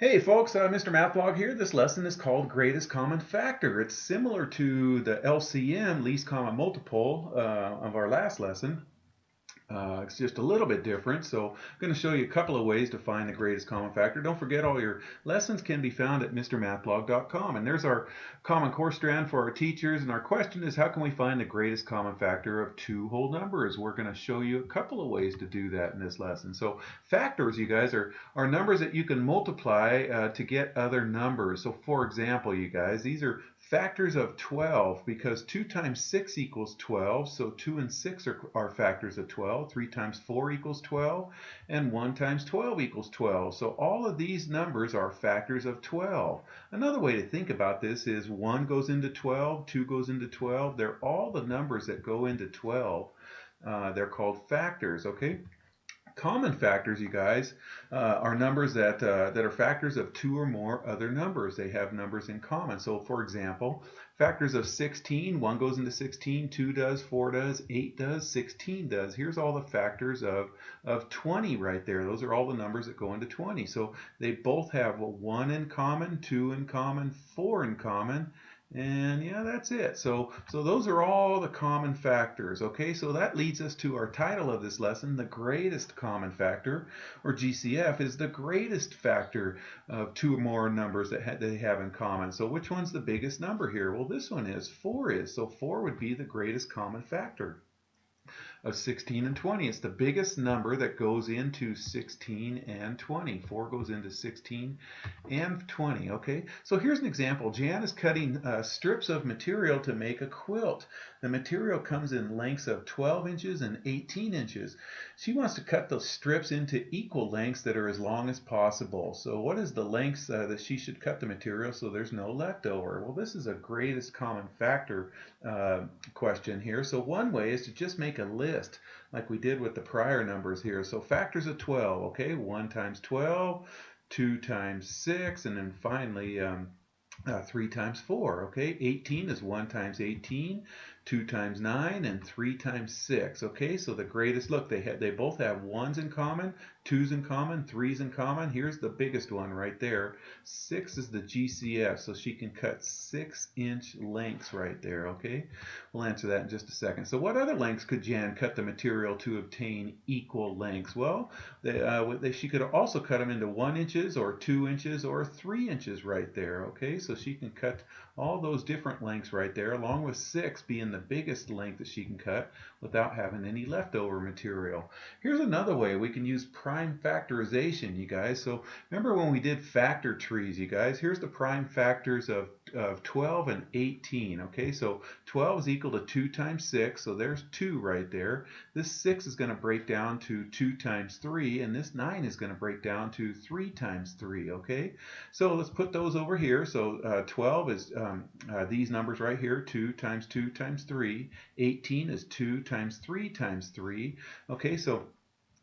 Hey folks, Mrmathblog here. This lesson is called Greatest Common Factor. It's similar to the LCM, least common multiple, of our last lesson. It's just a little bit different, so I'm going to show you a couple of ways to find the greatest common factor. Don't forget, all your lessons can be found at Mrmathblog.com, and there's our common core strand for our teachers, and our question is, how can we find the greatest common factor of two whole numbers? We're going to show you a couple of ways to do that in this lesson. So factors, you guys, are numbers that you can multiply to get other numbers. So for example, you guys, these are factors of 12 because 2 times 6 equals 12, so 2 and 6 are factors of 12. 3 times 4 equals 12, and 1 times 12 equals 12. So all of these numbers are factors of 12. Another way to think about this is 1 goes into 12, 2 goes into 12. They're all the numbers that go into 12. They're called factors, okay? Common factors, you guys, are numbers that are factors of two or more other numbers. They have numbers in common. So, for example, factors of 16, 1 goes into 16, 2 does, 4 does, 8 does, 16 does. Here's all the factors of 20 right there. Those are all the numbers that go into 20. So they both have 1 in common, 2 in common, 4 in common, and yeah, that's it. So those are all the common factors. Okay, so that leads us to our title of this lesson. The greatest common factor, or GCF, is the greatest factor of two or more numbers that they have in common. So which one's the biggest number here? Well, this one is. 4 is. So 4 would be the greatest common factor of 16 and 20. It's the biggest number that goes into 16 and 20. 4 goes into 16 and 20. Okay, so here's an example. Jan is cutting strips of material to make a quilt. The material comes in lengths of 12 inches and 18 inches. She wants to cut those strips into equal lengths that are as long as possible. So what is the lengths that she should cut the material so there's no leftover? Well, this is a greatest common factor question here. So one way is to just make a list like we did with the prior numbers here. So factors of 12, okay, 1 times 12, 2 times 6, and then finally 3 times 4. Okay, 18 is 1 times 18, 2 times 9, and 3 times 6. Okay, so the greatest, look, they both have 1s in common, 2s in common, 3s in common. Here's the biggest one right there. 6 is the GCF, so she can cut 6-inch lengths right there. Okay, we'll answer that in just a second. So what other lengths could Jan cut the material to obtain equal lengths? Well, she could also cut them into 1 inches or 2 inches or 3 inches right there. Okay, so she can cut all those different lengths right there, along with 6 being the biggest length that she can cut without having any leftover material. Here's another way we can use prime factorization, you guys. So remember when we did factor trees, you guys? Here's the prime factors of 12 and 18. Okay, so 12 is equal to 2 times 6, so there's 2 right there. This 6 is going to break down to 2 times 3, and this 9 is going to break down to 3 times 3. Okay, so let's put those over here. So 12 is these numbers right here, 2 times 2 times 3. 18 is 2 times 3 times 3. Okay, so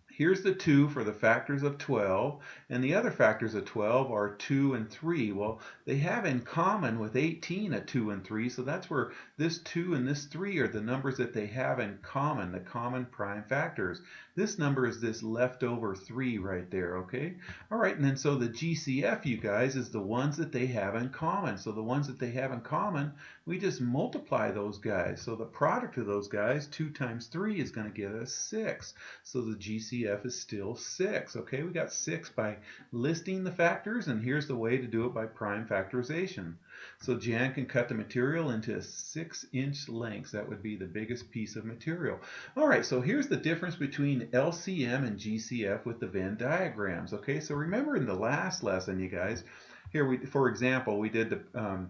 here's the 2 for the factors of 12, and the other factors of 12 are 2 and 3. Well, they have in common with 18 a 2 and 3, so that's where this 2 and this 3 are the numbers that they have in common, the common prime factors. This number is this leftover 3 right there, okay? All right, and then so the GCF, you guys, is the ones that they have in common. So the ones that they have in common, we just multiply those guys. So the product of those guys, 2 times 3, is going to give us 6. So the GCF is still 6. Okay, we got 6 by listing the factors, and here's the way to do it by prime factorization. So Jan can cut the material into 6-inch lengths. That would be the biggest piece of material. All right, so here's the difference between LCM and GCF with the Venn diagrams. Okay, so remember in the last lesson, you guys, here for example, we did the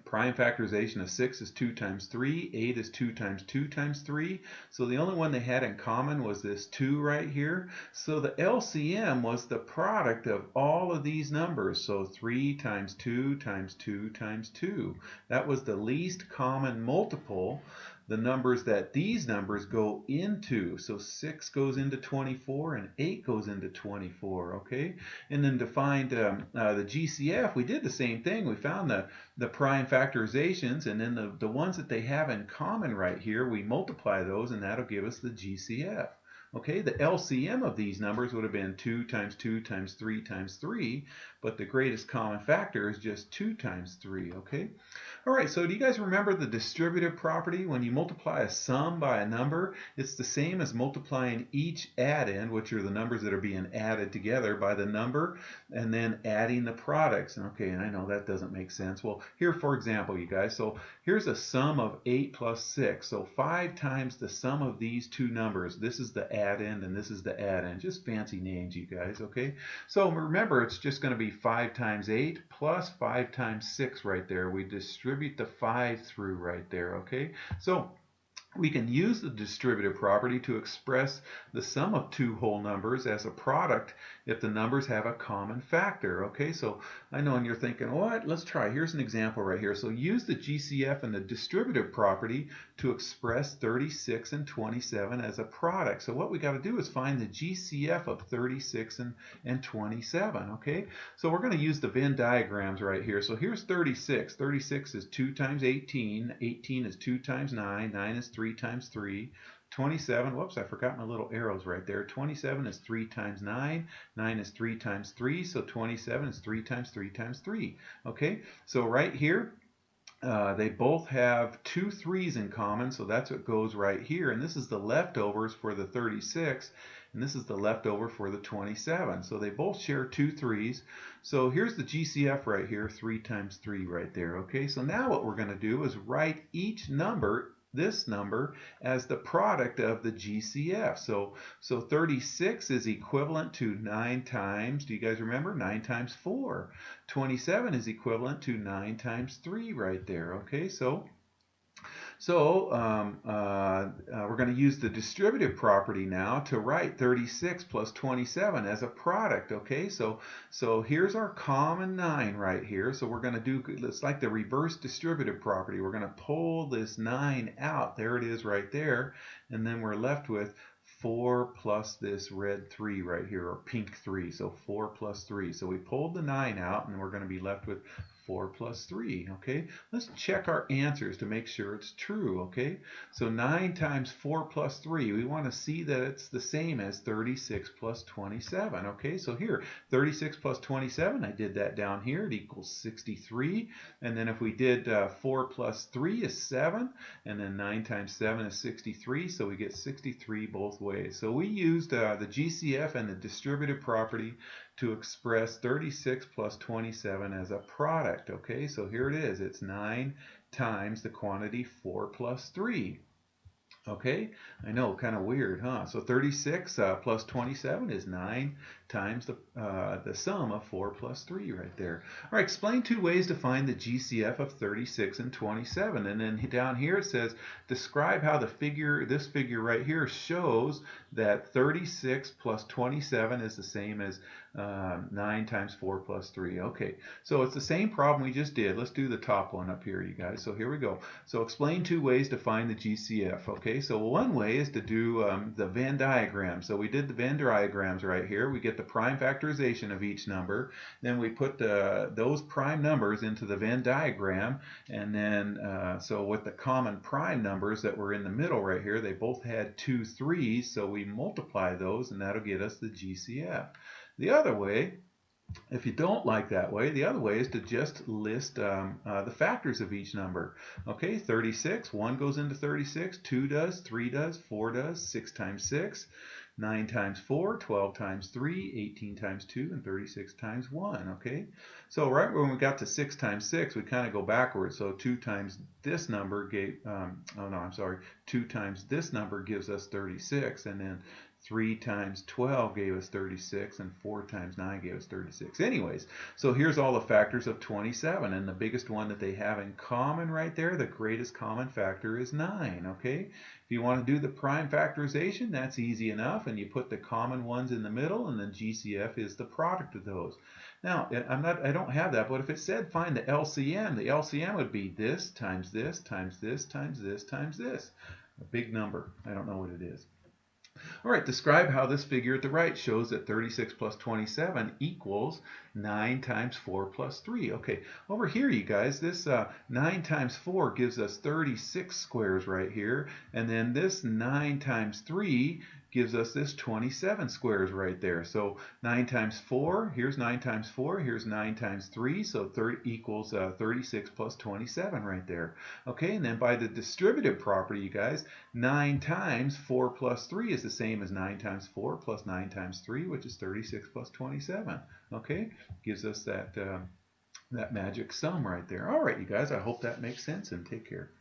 prime factorization of 6 is 2 times 3, 8 is 2 times 2 times 3. So the only one they had in common was this 2 right here. So the LCM was the product of all of these numbers. So 3 times 2 times 2 times 2. That was the least common multiple, the numbers that these numbers go into. So 6 goes into 24 and 8 goes into 24, okay? And then to find the GCF, we did the same thing. We found the prime factorizations, and then the ones that they have in common right here, we multiply those, and that'll give us the GCF. Okay, the LCM of these numbers would have been 2 times 2 times 3 times 3, but the greatest common factor is just 2 times 3, okay? All right, so do you guys remember the distributive property? When you multiply a sum by a number, it's the same as multiplying each addend, which are the numbers that are being added together, by the number, and then adding the products. Okay, and I know that doesn't make sense. Well, here, for example, you guys, so here's a sum of 8 plus 6. So 5 times the sum of these two numbers. This is the addend, and this is the addend. Just fancy names, you guys, okay? So remember, it's just going to be 5 times 8 plus 5 times 6 right there. We distribute the 5 through right there, okay? So we can use the distributive property to express the sum of two whole numbers as a product if the numbers have a common factor. Okay, so I know, and you're thinking, what? Let's try. Here's an example right here. So use the GCF and the distributive property to express 36 and 27 as a product. So what we got to do is find the GCF of 36 and 27. Okay, so we're going to use the Venn diagrams right here. So here's 36. 36 is 2 times 18. 18 is 2 times 9. 9 is 3 times 3. 27, whoops, I forgot my little arrows right there. 27 is 3 times 9. 9 is 3 times 3, so 27 is 3 times 3 times 3. Okay, so right here, they both have two 3's in common, so that's what goes right here. And this is the leftovers for the 36, and this is the leftover for the 27. So they both share two 3's. So here's the GCF right here, 3 times 3 right there. Okay, so now what we're going to do is write each number, this number, as the product of the GCF. So 36 is equivalent to 9 times, do you guys remember? 9 times 4. 27 is equivalent to 9 times 3 right there. Okay, we're going to use the distributive property now to write 36 plus 27 as a product. Okay, so here's our common 9 right here. So we're going to do, it's like the reverse distributive property. We're going to pull this 9 out. There it is right there. And then we're left with 4 plus this red 3 right here, or pink 3. So 4 plus 3. So we pulled the 9 out, and we're going to be left with 4 plus 3. Okay, let's check our answers to make sure it's true. Okay, so 9 times 4 plus 3, we want to see that it's the same as 36 plus 27. Okay, so here, 36 plus 27, I did that down here, it equals 63. And then if we did 4 plus 3 is 7, and then 9 times 7 is 63, so we get 63 both ways. So we used the GCF and the distributive property to express 36 plus 27 as a product. Okay, so here it is. It's 9 times the quantity 4 plus 3. Okay, I know, kind of weird, huh? So 36 plus 27 is 9 times the sum of 4 plus 3 right there. All right, explain two ways to find the GCF of 36 and 27. And then down here it says, describe how this figure right here shows that 36 plus 27 is the same as 9 times 4 plus 3. Okay, so it's the same problem we just did. Let's do the top one up here, you guys. So here we go. So explain two ways to find the GCF. Okay, so one way is to do the Venn diagram. So we did the Venn diagrams right here. We get the prime factorization of each number. Then we put those prime numbers into the Venn diagram. And then, so with the common prime numbers that were in the middle right here, they both had two 3's. So we multiply those, and that'll get us the GCF. The other way, if you don't like that way, the other way is to just list the factors of each number. Okay, 36, 1 goes into 36, 2 does, 3 does, 4 does, 6 times 6, 9 times 4, 12 times 3, 18 times 2, and 36 times 1. Okay, so right when we got to 6 times 6, we kind of go backwards. So 2 times this number 2 times this number gives us 36, and then 3 times 12 gave us 36, and 4 times 9 gave us 36. Anyways, so here's all the factors of 27, and the biggest one that they have in common right there, the greatest common factor, is 9. Okay, if you want to do the prime factorization, that's easy enough, and you put the common ones in the middle, and then GCF is the product of those. Now, I don't have that, but if it said find the LCM would be this times this times this times this times this. A big number. I don't know what it is. All right, describe how this figure at the right shows that 36 plus 27 equals 9 times 4 plus 3. Okay, over here, you guys, this 9 times 4 gives us 36 squares right here, and then this 9 times 3 gives us this 27 squares right there. So 9 times 4, here's 9 times 4, here's 9 times 3, so 30 equals 36 plus 27 right there. Okay, and then by the distributive property, you guys, 9 times 4 plus 3 is the same as 9 times 4 plus 9 times 3, which is 36 plus 27. Okay, gives us that, that magic sum right there. All right, you guys, I hope that makes sense, and take care.